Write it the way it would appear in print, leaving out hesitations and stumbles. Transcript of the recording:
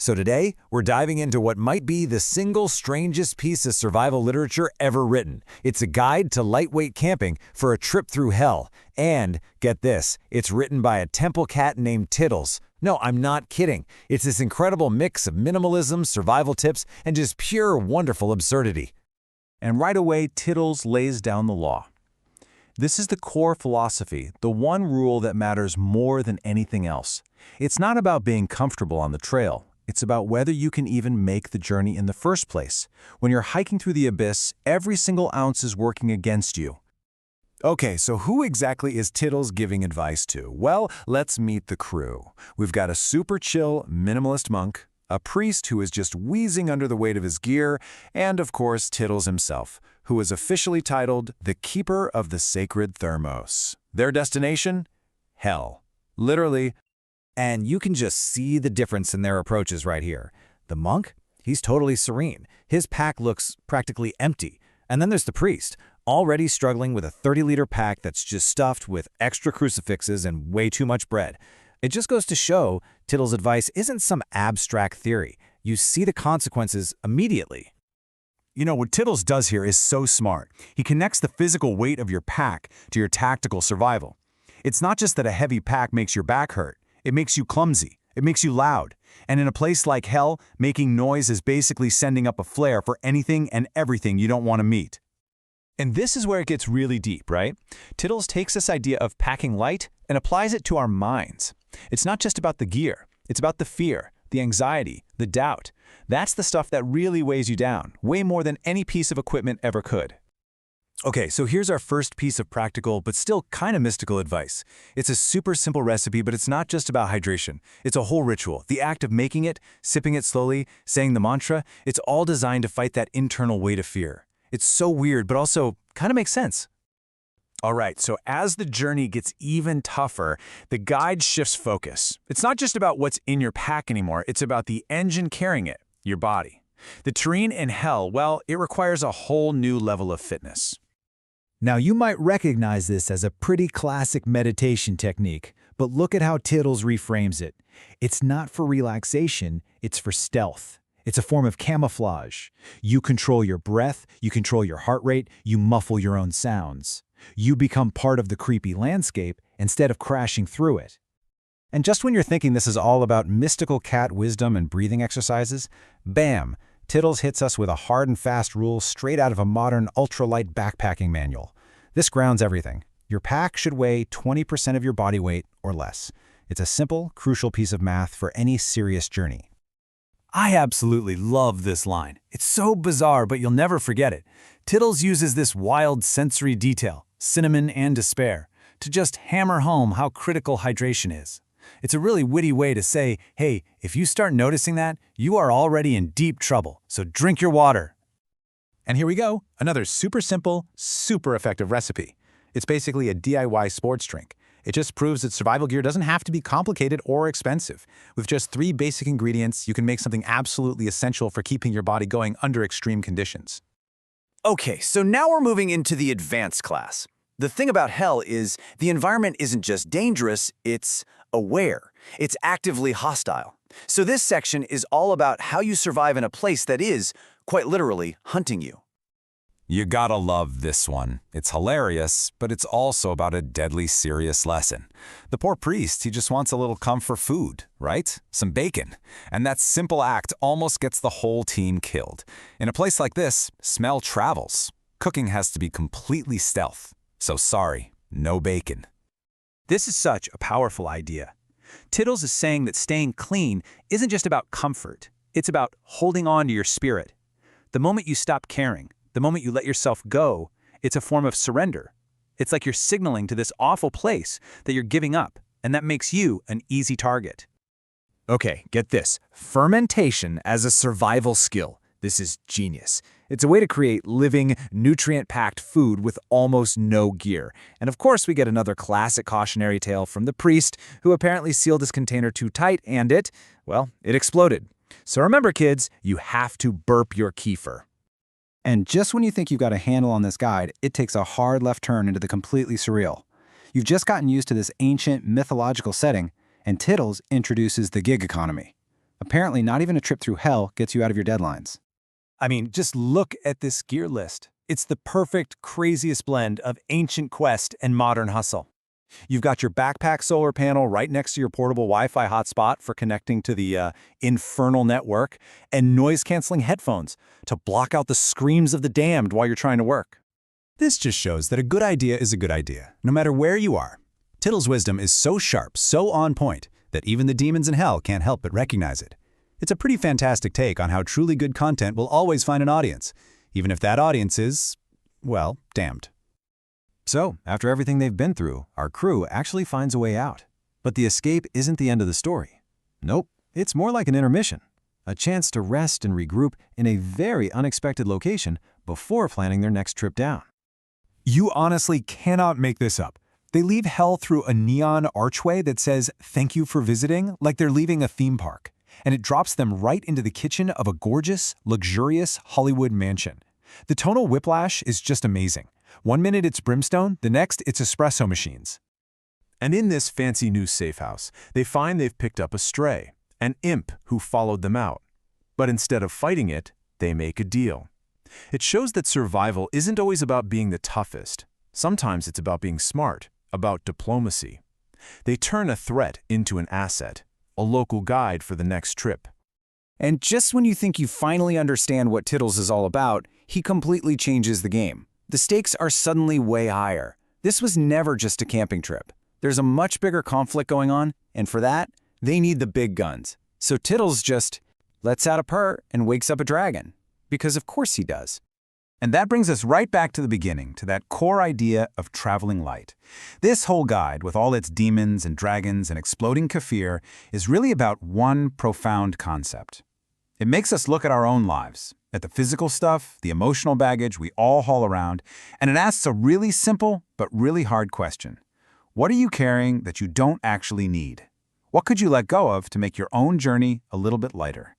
So today, we're diving into what might be the single strangest piece of survival literature ever written. It's a guide to lightweight camping for a trip through hell. And, get this, it's written by a temple cat named Tittles. No, I'm not kidding. It's this incredible mix of minimalism, survival tips, and just pure wonderful absurdity. And right away, Tittles lays down the law. This is the core philosophy, the one rule that matters more than anything else. It's not about being comfortable on the trail. It's about whether you can even make the journey in the first place. When you're hiking through the abyss, every single ounce is working against you. Okay, so who exactly is Tittles giving advice to? Well, let's meet the crew. We've got a super chill, minimalist monk, a priest who is just wheezing under the weight of his gear, and of course Tittles himself, who is officially titled the Keeper of the Sacred Thermos. Their destination? Hell. Literally. And you can just see the difference in their approaches right here. The monk? He's totally serene. His pack looks practically empty. And then there's the priest, already struggling with a 30-liter pack that's just stuffed with extra crucifixes and way too much bread. It just goes to show Tittles' advice isn't some abstract theory. You see the consequences immediately. You know, what Tittles does here is so smart. He connects the physical weight of your pack to your tactical survival. It's not just that a heavy pack makes your back hurt. It makes you clumsy. It makes you loud. And in a place like hell, making noise is basically sending up a flare for anything and everything you don't want to meet. And this is where it gets really deep, right? Tittles takes this idea of packing light and applies it to our minds. It's not just about the gear. It's about the fear, the anxiety, the doubt. That's the stuff that really weighs you down, way more than any piece of equipment ever could. Okay, so here's our first piece of practical but still kind of mystical advice. It's a super simple recipe, but it's not just about hydration. It's a whole ritual. The act of making it, sipping it slowly, saying the mantra, it's all designed to fight that internal weight of fear. It's so weird, but also kind of makes sense. All right, so as the journey gets even tougher, the guide shifts focus. It's not just about what's in your pack anymore, it's about the engine carrying it, your body. The terrain in hell, well, it requires a whole new level of fitness. Now, you might recognize this as a pretty classic meditation technique, but look at how Tittles reframes it. It's not for relaxation, it's for stealth. It's a form of camouflage. You control your breath, you control your heart rate, you muffle your own sounds. You become part of the creepy landscape instead of crashing through it. And just when you're thinking this is all about mystical cat wisdom and breathing exercises, bam! Tittles hits us with a hard and fast rule straight out of a modern ultralight backpacking manual. This grounds everything. Your pack should weigh 20% of your body weight or less. It's a simple, crucial piece of math for any serious journey. I absolutely love this line. It's so bizarre, but you'll never forget it. Tittles uses this wild sensory detail, cinnamon and despair, to just hammer home how critical hydration is. It's a really witty way to say, hey, if you start noticing that, you are already in deep trouble, so drink your water. And here we go, another super simple, super effective recipe. It's basically a DIY sports drink. It just proves that survival gear doesn't have to be complicated or expensive. With just 3 basic ingredients, you can make something absolutely essential for keeping your body going under extreme conditions. Okay, so now we're moving into the advanced class. The thing about hell is the environment isn't just dangerous, it's aware. It's actively hostile. So this section is all about how you survive in a place that is, quite literally, hunting you. You gotta love this one. It's hilarious, but it's also about a deadly serious lesson. The poor priest, he just wants a little comfort food, right? Some bacon. And that simple act almost gets the whole team killed. In a place like this, smell travels. Cooking has to be completely stealth. So sorry, no bacon. This is such a powerful idea. Tittles is saying that staying clean isn't just about comfort. It's about holding on to your spirit. The moment you stop caring, the moment you let yourself go, it's a form of surrender. It's like you're signaling to this awful place that you're giving up, and that makes you an easy target. Okay, get this. Fermentation as a survival skill. This is genius. It's a way to create living, nutrient-packed food with almost no gear. And of course, we get another classic cautionary tale from the priest, who apparently sealed his container too tight, and it exploded. So remember, kids, you have to burp your kefir. And just when you think you've got a handle on this guide, it takes a hard left turn into the completely surreal. You've just gotten used to this ancient, mythological setting, and Tittles introduces the gig economy. Apparently, not even a trip through hell gets you out of your deadlines. I mean, just look at this gear list. It's the perfect, craziest blend of ancient quest and modern hustle. You've got your backpack solar panel right next to your portable Wi-Fi hotspot for connecting to the infernal network, and noise-canceling headphones to block out the screams of the damned while you're trying to work. This just shows that a good idea is a good idea, no matter where you are. Tittle's wisdom is so sharp, so on point, that even the demons in hell can't help but recognize it. It's a pretty fantastic take on how truly good content will always find an audience, even if that audience is, well, damned. So, after everything they've been through, our crew actually finds a way out. But the escape isn't the end of the story. Nope, it's more like an intermission. A chance to rest and regroup in a very unexpected location before planning their next trip down. You honestly cannot make this up. They leave hell through a neon archway that says, "Thank you for visiting," like they're leaving a theme park. And it drops them right into the kitchen of a gorgeous, luxurious Hollywood mansion. The tonal whiplash is just amazing. One minute it's brimstone, the next it's espresso machines. And in this fancy new safe house, they find they've picked up a stray, an imp who followed them out. But instead of fighting it, they make a deal. It shows that survival isn't always about being the toughest. Sometimes it's about being smart, about diplomacy. They turn a threat into an asset, a local guide for the next trip. And just when you think you finally understand what Tittles is all about, he completely changes the game. The stakes are suddenly way higher. This was never just a camping trip. There's a much bigger conflict going on, and for that, they need the big guns. So Tittles just lets out a purr and wakes up a dragon. Because of course he does. And that brings us right back to the beginning, to that core idea of traveling light. This whole guide, with all its demons and dragons and exploding kefir, is really about one profound concept. It makes us look at our own lives, at the physical stuff, the emotional baggage we all haul around, and it asks a really simple but really hard question. What are you carrying that you don't actually need? What could you let go of to make your own journey a little bit lighter?